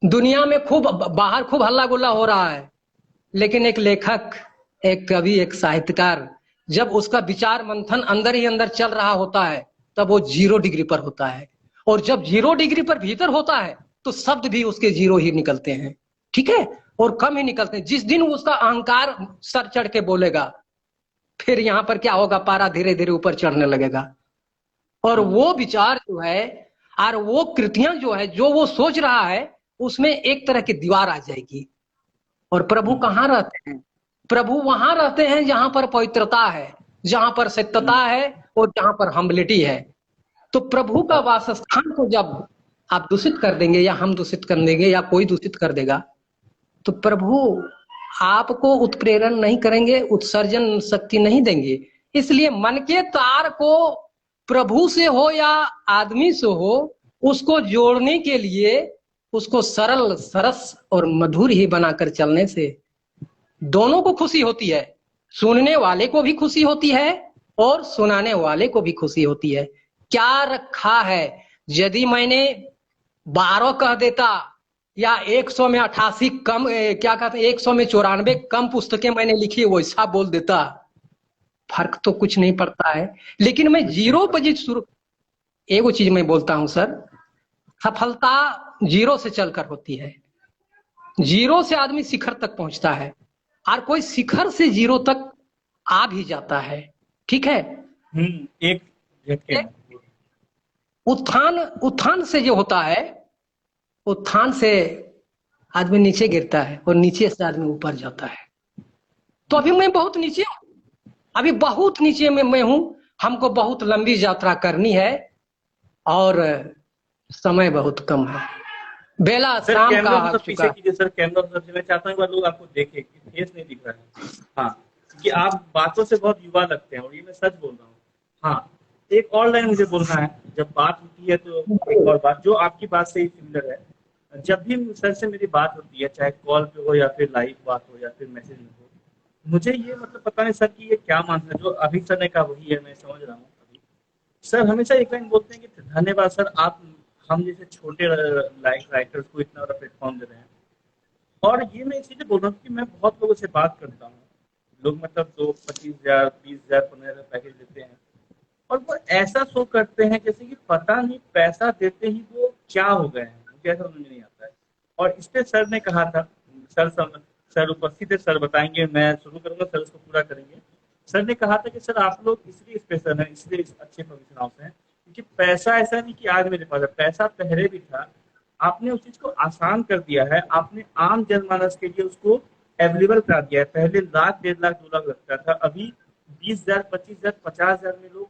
दुनिया में खूब बाहर खूब हल्ला गुल्ला हो रहा है, लेकिन एक लेखक, एक कवि, एक साहित्यकार, जब उसका विचार मंथन अंदर ही अंदर चल रहा होता है, तब वो 0 डिग्री पर होता है। और जब 0 डिग्री पर भीतर होता है तो शब्द भी उसके 0 ही निकलते हैं, ठीक है? और कम ही निकलते हैं। जिस दिन उसका अहंकार सर चढ़ के बोलेगा, फिर यहाँ पर क्या होगा, पारा धीरे धीरे ऊपर चढ़ने लगेगा। और वो विचार जो है और वो कृतियां जो है, जो वो सोच रहा है, उसमें एक तरह की दीवार आ जाएगी। और प्रभु कहाँ रहते हैं? प्रभु वहां रहते हैं जहां पर पवित्रता है, जहां पर सत्यता है और जहां पर हम्बिलिटी है। तो प्रभु का वासस्थान को जब आप दूषित कर देंगे या हम दूषित कर देंगे या कोई दूषित कर देगा, तो प्रभु आपको उत्प्रेरण नहीं करेंगे, उत्सर्जन शक्ति नहीं देंगे। इसलिए मन के तार को प्रभु से हो या आदमी से हो, उसको जोड़ने के लिए उसको सरल, सरस और मधुर ही बनाकर चलने से दोनों को खुशी होती है, सुनने वाले को भी खुशी होती है और सुनाने वाले को भी खुशी होती है। क्या रखा है, यदि मैंने 12 कह देता या 100 में 88 कम क्या कहते हैं 100 में 94 कम पुस्तकें मैंने लिखी वैसा बोल देता, फर्क तो कुछ नहीं पड़ता है। लेकिन मैं जीरो पर शुरू, एगो चीज मैं बोलता हूं सर, सफलता जीरो से चलकर होती है। जीरो से आदमी शिखर तक पहुंचता है और कोई शिखर से जीरो तक आ भी जाता है, ठीक है। एक झटके में। उत्थान, उत्थान से जो होता है, उत्थान से आदमी नीचे गिरता है और नीचे से आदमी ऊपर जाता है। तो अभी मैं बहुत नीचे हूं, अभी बहुत नीचे में मैं हूं। हमको बहुत लंबी यात्रा करनी है और समय बहुत कम है। बेला शाम का आ चुका है। कीजिए सर, कैमरा मतलब मैं चाहता हूँ लोग आपको देखें कि फेस नहीं दिख रहा है। हाँ, क्योंकि आप बातों से बहुत युवा लगते हैं और ये मैं सच बोल रहा हूँ। हाँ, एक और लाइन मुझे बोलना है। जब बात होती है तो एक और बात जो आपकी बात से ही सिमिलर है। जब भी सर से मेरी बात होती है, चाहे कॉल पे हो या फिर लाइव बात हो या फिर मैसेज में हो, मुझे ये मतलब पता नहीं सर कि ये क्या मानना है। जो अभी सर ने कहा वही है, मैं समझ रहा हूँ। अभी सर हमेशा एक लाइन बोलते हैं कि धन्यवाद सर, आप हम जैसे छोटे राइटर्स को इतना बड़ा प्लेटफॉर्म दे रहे हैं। और ये मैं इसीलिए बोल रहा हूँ कि मैं बहुत लोगों से बात करता हूँ। लोग मतलब 25,000, 20,000, 15,000 पैकेज देते हैं और वो ऐसा शो करते हैं जैसे कि पता नहीं पैसा देते ही वो क्या हो गए हैं, मुझे ऐसा समझ नहीं आता है। और इस पे सर ने कहा था, सर उपस्थित है, सर बताएंगे, मैं शुरू करूंगा, सर उसको पूरा करेंगे। सर ने कहा था कि सर आप लोग इसलिए स्पेशल हैं, इसलिए अच्छे प्रोफेशनल हाउस हैं क्योंकि पैसा ऐसा नहीं कि आज मेरे पास है, पैसा पहले भी था। आपने उस चीज को आसान कर दिया है, आपने आम जनमानस के लिए उसको अवेलेबल करा दिया है। पहले लाख, 1.5 लाख, 2 लाख लगता था, अभी 20,000, 25,000, 50,000 में लोग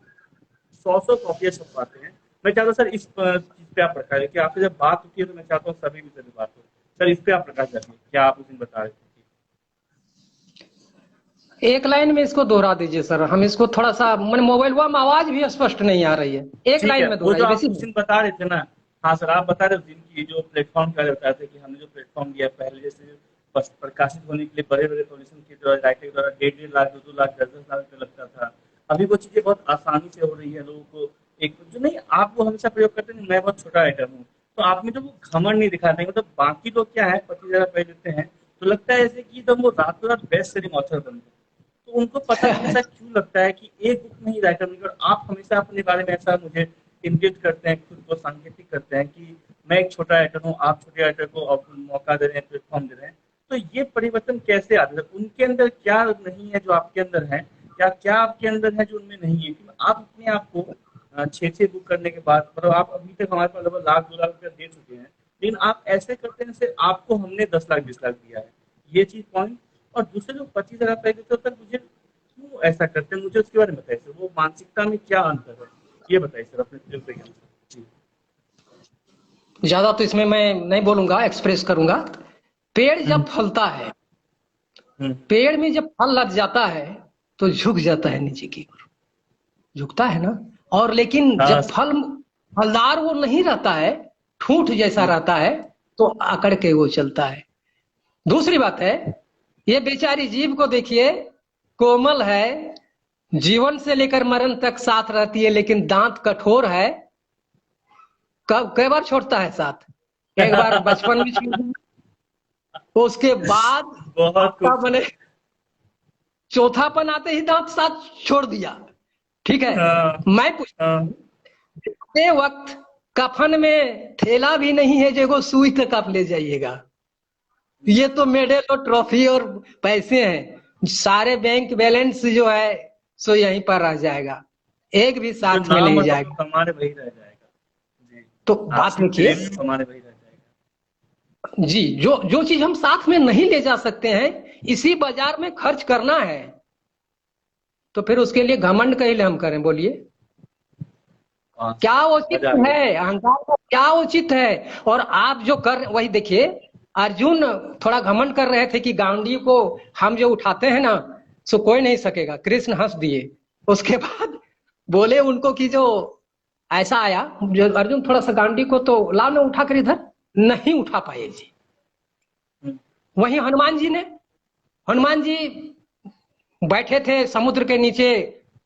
100 कॉपियां छपवाते हैं। मैं चाहता हूँ सर इस चीज पे आप प्रकाश कि आपसे जब बात होती है तो मैं चाहता हूँ सभी विषय में बात हो। सर इस पे आप प्रकाश डालिए, क्या आप उस दिन बता रहे थे। एक लाइन में इसको दोहरा दीजिए सर, हम इसको थोड़ा सा मैंने मोबाइल में आवाज भी स्पष्ट नहीं आ रही है, एक ठीक है, लाइन में वो जो दोहराइए आप उस दिन बता रहे थे ना। हाँ सर, आप बता रहे थे दिन की जो प्लेटफॉर्म का बताया था कि हमने जो प्लेटफॉर्म दिया पहले जैसे प्रकाशित होने के लिए बड़े बड़े पब्लिशिंग के द्वारा राइटर के द्वारा 1.5 लाख, 2 लाख, 10 लाख रुपये लगता था। अभी वो चीजें बहुत आसानी से हो रही है। लोगों को एक जो नहीं, आप वो हमेशा प्रयोग करते हैं, मैं बहुत छोटा राइटर हूँ, तो आप में जो वो घमंड नहीं दिखाते हैं। मतलब बाकी लोग क्या है 25,000 रुपये देते हैं तो लगता है ऐसे कि एकदम वो रातों रात बेस्ट सेलिंग ऑथर बन गए। तो उनको पता नहीं ऐसा क्यों लगता है कि एक बुक में ही राइटर बन गए। आप हमेशा अपने बारे में ऐसा मुझे इंगित करते हैं, खुद को सांकेतिक करते हैं कि मैं एक छोटा राइटर हूँ, आप छोटे राइटर को मौका दे रहे हैं, प्लेटफॉर्म दे रहे हैं। तो ये परिवर्तन कैसे आता है? उनके अंदर क्या नहीं है जो आपके अंदर है, या क्या आपके अंदर है जो उनमें नहीं है? कि आप अपने आप को 6 बुक करने के बाद, मतलब आप अभी तक हमारे पास लगभग लाख, 2 लाख रुपया दे चुके हैं, लेकिन आप ऐसे करते हैं जैसे आपको हमने 10 लाख, 20 लाख दिया है। ये चीज पॉइंट। और दूसरे जो 25,000 रुपए देते होते मुझे क्यों ऐसा करते हैं, मुझे उसके बारे में बताइए सर। वो मानसिकता में क्या अंतर है, ये बताइए सर अपने ज्ञान से। ज्यादा तो इसमें मैं नहीं बोलूंगा, एक्सप्रेस करूंगा। पेड़ जब फलता है, पेड़ में जब फल लग जाता है तो झुक जाता है नीचे की ओर, झुकता है ना। और लेकिन जब फलदार वो नहीं रहता है, ठूंठ जैसा रहता है, तो आकड़ के वो चलता है। दूसरी बात है, ये बेचारी जीव को देखिए, कोमल है, जीवन से लेकर मरण तक साथ रहती है, लेकिन दांत कठोर है। कई बार छोड़ता है साथ, एक बार बचपन में छोड़ दिया, उसके बाद बहुत मैंने चौथापन आते ही दांत साथ छोड़ दिया, ठीक है। मैं पूछते वक्त कफन में थैला भी नहीं है जो सुई तक आप ले जाइएगा। ये तो मेडल और ट्रॉफी और पैसे हैं, सारे बैंक बैलेंस जो है सो यहीं पर रह जाएगा, एक भी साथ में नहीं जाएगा। हमारे वही रह जाएगा। तो बात देखिए हमारे वही रह जाएगा जी, जो चीज हम साथ में नहीं ले जा सकते हैं, इसी बाजार में खर्च करना है, तो फिर उसके लिए घमंड कहीं हम करें? बोलिए क्या उचित है? अहंकार को क्या उचित है? और आप जो कर, वही देखिए, अर्जुन थोड़ा घमंड कर रहे थे कि गांडी को हम जो उठाते हैं ना सो कोई नहीं सकेगा, कृष्ण हंस दिए। उसके बाद बोले उनको कि जो ऐसा आया, जो अर्जुन थोड़ा सा गांडी को तो लाओ ना उठाकर इधर, नहीं उठा पाए जी। वही हनुमान जी ने, हनुमान जी बैठे थे समुद्र के नीचे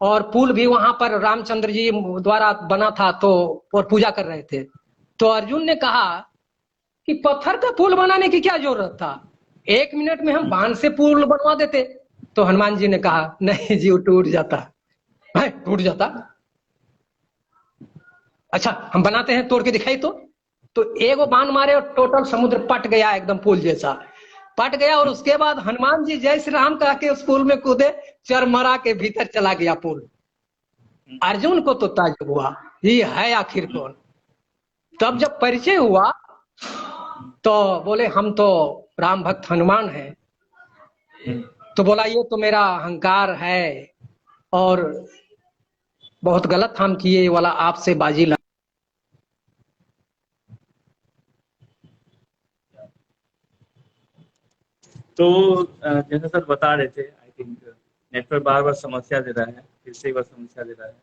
और पुल भी वहां पर रामचंद्र जी द्वारा बना था, तो और पूजा कर रहे थे। तो अर्जुन ने कहा कि पत्थर का पुल बनाने की क्या जरूरत था, 1 मिनट में हम बांध से पुल बनवा देते। तो हनुमान जी ने कहा नहीं जी, वो टूट जाता है। टूट जाता, अच्छा हम बनाते हैं, तोड़ के दिखाई। तो एगो बांध मारे और टोटल समुद्र पट गया, एकदम पुल जैसा पट गया। और उसके बाद हनुमान जी जय श्री राम कह के उस पुल में कूदे, चरमरा के भीतर चला गया पुल। अर्जुन को तो ताज्जुब हुआ, ये है आखिर कौन। तब जब परिचय हुआ तो बोले हम तो राम भक्त हनुमान हैं। तो बोला ये तो मेरा अहंकार है और बहुत गलत काम किए वाला आपसे बाजी ला। तो जैसे सर बता रहे थे, आई थिंक नेटवर्क बार बार समस्या दे रहा है, फिर से एक बार समस्या दे रहा है।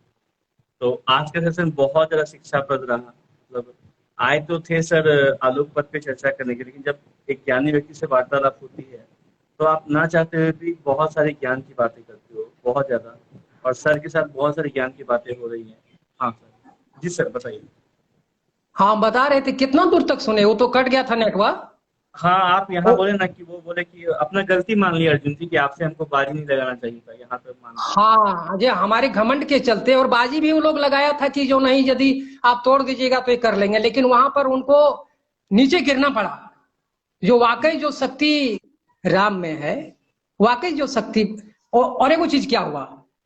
तो आज का सेशन बहुत ज़्यादा शिक्षाप्रद रहा। मतलब आए तो थे सर आलोक पथ पे चर्चा करने के, लेकिन जब एक ज्ञानी व्यक्ति से वार्तालाप होती है तो आप ना चाहते हुए भी बहुत सारे ज्ञान की बातें करते हो, बहुत ज़्यादा। और सर के साथ बहुत सारे ज्ञान की बातें हो रही हैं। हाँ सर, जी सर बताइए। हाँ बता रहे थे, कितना दूर तक सुने, वो तो कट गया था नेटवर्क। हाँ, आप यहाँ बोले ना कि वो बोले कि अपना गलती मान ली अर्जुन जी कि आपसे हमको बाजी नहीं लगाना चाहिए था, यहाँ पे मान लिया। हाँ जे हमारे घमंड के चलते, और बाजी भी वो लोग लगाया था कि जो नहीं यदि आप तोड़ दीजिएगा तो ये कर लेंगे, लेकिन वहां पर उनको नीचे गिरना पड़ा। जो वाकई जो शक्ति राम में है, वाकई जो शक्ति। और एक चीज क्या हुआ,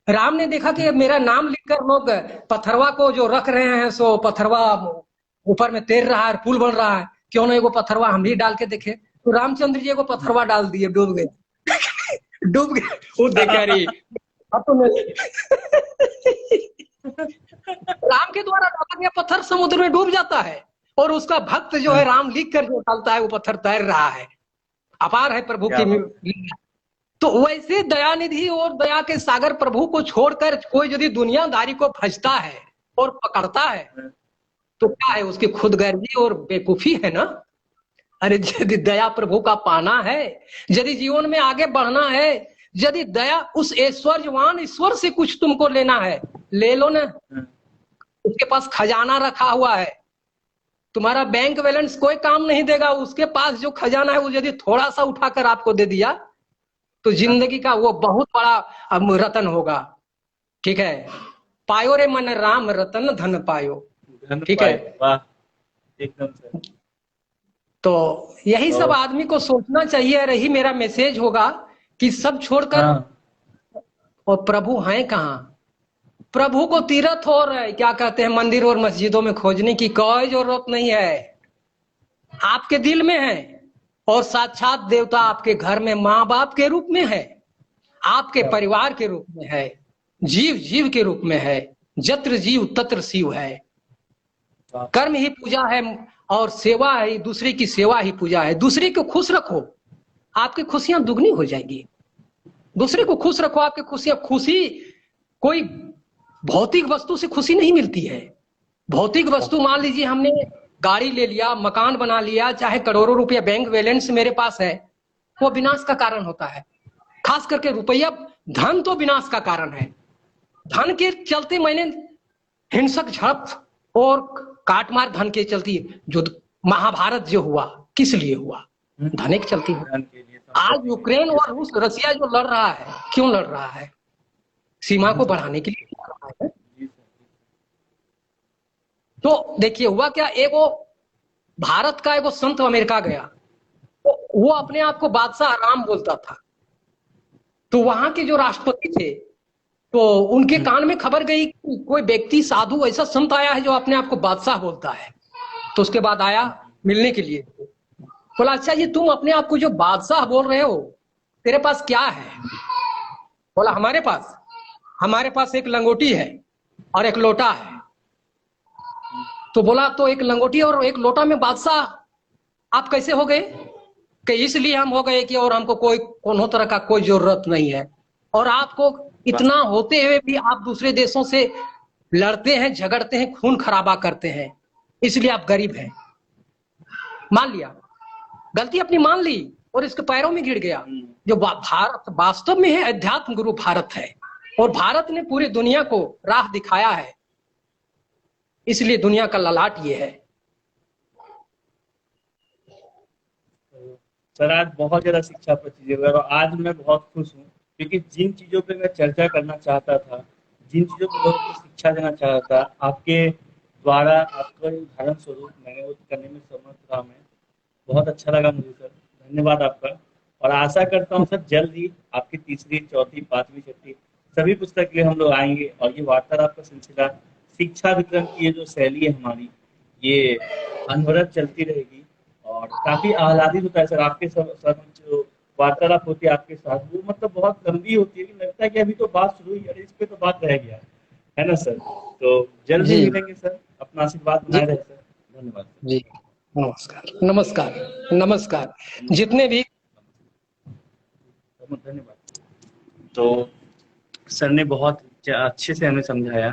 राम ने देखा कि मेरा नाम लिखकर लोग पत्थरवा को जो रख रहे हैं, सो पत्थरवा ऊपर में तैर रहा है, पुल बन रहा है, क्यों ना एगो पत्थरवा हम भी डाल के देखे। तो रामचंद्र जी को पत्थरवा डाल दिए, डूब गए। डूब गए, वो देखा रही अब तो राम के द्वारा डाला गया पत्थर समुद्र में डूब जाता है, और उसका भक्त जो है राम लिख कर जो डालता है वो पत्थर तैर रहा है। अपार है प्रभु की लीला। तो वैसे दयानिधि और दया के सागर प्रभु को छोड़कर कोई यदि दुनियादारी को फंसता है और पकड़ता है तो क्या है, उसकी खुदगर्जी और बेवकूफी है ना। अरे यदि दया प्रभु का पाना है, यदि जीवन में आगे बढ़ना है, यदि दया उस ऐश्वर्यवान ईश्वर से कुछ तुमको लेना है, ले लो ना। उसके पास खजाना रखा हुआ है, तुम्हारा बैंक बैलेंस कोई काम नहीं देगा। उसके पास जो खजाना है वो यदि थोड़ा सा उठाकर आपको दे दिया तो जिंदगी का वो बहुत बड़ा रतन होगा। ठीक है, पायो रे मन राम रतन धन पायो। ठीक है, एकदम सर। तो यही सब आदमी को सोचना चाहिए। और यही मेरा मैसेज होगा कि सब छोड़कर और प्रभु हैं कहाँ, प्रभु को तीर्थ और क्या कहते हैं मंदिर और मस्जिदों में खोजने की कोई जरूरत नहीं है। आपके दिल में है, और साक्षात देवता आपके घर में माँ बाप के रूप में है, आपके परिवार के रूप में है, जीव जीव के रूप में है। जत्र जीव तत्र शिव है। कर्म ही पूजा है और सेवा है, दूसरे की सेवा ही पूजा है। दूसरे को खुश रखो, आपकी खुशियां दुगनी हो जाएगी। दूसरे को खुश रखो, आपकी खुशियां। खुशी कोई भौतिक वस्तु से खुशी नहीं मिलती है। भौतिक वस्तु, मान लीजिए हमने गाड़ी ले लिया, मकान बना लिया, चाहे करोड़ों रुपया बैंक बैलेंस मेरे पास है, वो विनाश का कारण होता है। खास करके रुपया, धन तो विनाश का कारण है। धन के चलते मैंने हिंसक झड़प और काटमार धन के चलती, जो महाभारत जो हुआ किस लिए हुआ, धन के चलती हुआ। आज यूक्रेन और रूस रसिया जो लड़ रहा है, क्यों लड़ रहा है? सीमा को बढ़ाने के लिए लड़ रहा है। तो देखिए हुआ क्या, एगो भारत का एगो संत अमेरिका गया, तो वो अपने आप को बादशाह राम बोलता था। तो वहां के जो राष्ट्रपति थे, तो उनके कान में खबर गई कि कोई व्यक्ति साधु ऐसा संत आया है जो अपने आप को बादशाह बोलता है। तो उसके बाद आया मिलने के लिए, बोला अच्छा ये तुम अपने आप को जो बादशाह बोल रहे हो, तेरे पास क्या है? बोला हमारे पास एक लंगोटी है और एक लोटा है। तो बोला तो एक लंगोटी और एक लोटा में बादशाह आप कैसे हो गए? कि इसलिए हम हो गए कि और हमको कोई कोनो तरह का कोई जरूरत नहीं है, और आपको इतना होते हुए भी आप दूसरे देशों से लड़ते हैं, झगड़ते हैं, खून खराबा करते हैं, इसलिए आप गरीब हैं। मान लिया, गलती अपनी मान ली और इसके पैरों में गिर गया। जो भारत वास्तव में है अध्यात्म गुरु भारत है, और भारत ने पूरी दुनिया को राह दिखाया है, इसलिए दुनिया का ललाट ये है। सर आज बहुत ज्यादा शिक्षा पर चीजें हुई और आज मैं बहुत खुश हूँ, क्योंकि जिन चीजों पे मैं चर्चा करना चाहता था, जिन चीजों पर लोगों को शिक्षा देना चाहता था, आपके द्वारा आपका उदाहरण स्वरूप मैंने वो करने में समर्थ रहा। मैं बहुत अच्छा लगा मुझे सर, धन्यवाद आपका। और आशा करता हूँ सर जल्द ही आपकी तीसरी, चौथी, पांचवी, छठी सभी पुस्तक के लिए हम लोग आएंगे और ये वार्तालाप का सिलसिला, शिक्षा वितरण की ये जो शैली है हमारी, ये अनवरत चलती रहेगी। और काफी आह्लादित होता है सर आपके साथ जो वार्तालाप होती है आपके साथ, वो मतलब बहुत लंबी होती है, लेकिन लगता है कि अभी तो बात शुरू हुई है, इस पे तो बात रह गया है ना सर। तो जल्द ही जी मिलेंगे सर, अपना आशीर्वाद जी बनाए रहे सर। धन्यवाद सर। जी, नमस्कार नमस्कार नमस्कार। जितने भी धन्यवाद। तो सर ने बहुत अच्छे से हमें समझाया,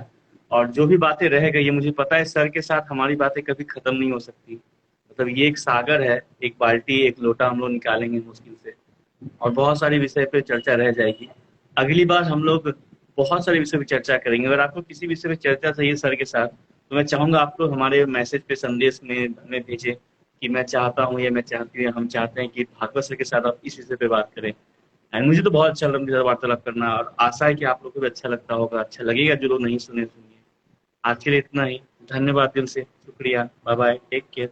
और जो भी बातें रह गई है, मुझे पता है सर के साथ हमारी बातें कभी खत्म नहीं हो सकती। मतलब ये एक सागर है, एक बाल्टी, एक लोटा हम लोग निकालेंगे मुश्किल से, और बहुत सारे विषय पे चर्चा रह जाएगी। अगली बार हम लोग बहुत सारे विषय पे चर्चा करेंगे। अगर आपको किसी विषय पे चर्चा चाहिए सर के साथ, तो मैं चाहूंगा आप लोग हमारे मैसेज पे, संदेश में हमें भेजें कि मैं चाहता हूँ, या मैं चाहती हूँ, हम चाहते हैं कि भागवत सर के साथ आप इस विषय पे बात करें। एंड मुझे तो बहुत अच्छा लगा उनके साथ वार्तालाप करना, और आशा है कि आप लोग को भी अच्छा लगता होगा, अच्छा लगेगा। जो लोग नहीं सुने, सुनिए। आज के लिए इतना ही। धन्यवाद, दिल से शुक्रिया। Bye bye, take care.